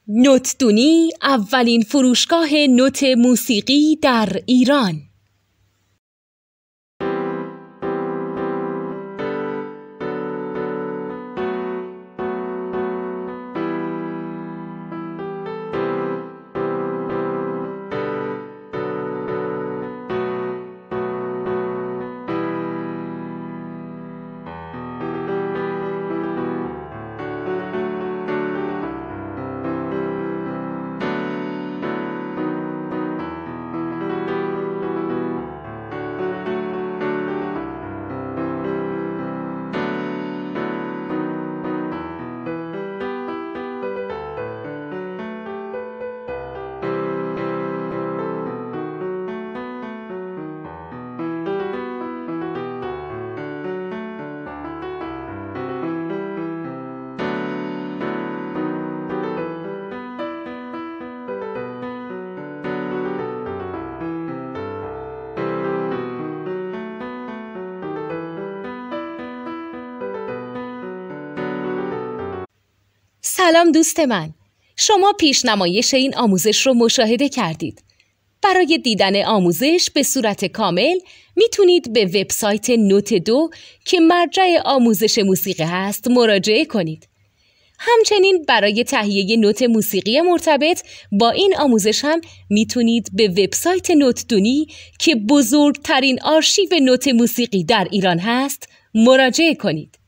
نوتدونی اولین فروشگاه نوت موسیقی در ایران. سلام دوست من، شما پیشنمایش این آموزش رو مشاهده کردید. برای دیدن آموزش به صورت کامل میتونید به وبسایت نوت 2 که مرجع آموزش موسیقی هست مراجعه کنید. همچنین برای تهیه نوت موسیقی مرتبط با این آموزش هم میتونید به وبسایت نوتدونی که بزرگترین آرشیو نوت موسیقی در ایران هست مراجعه کنید.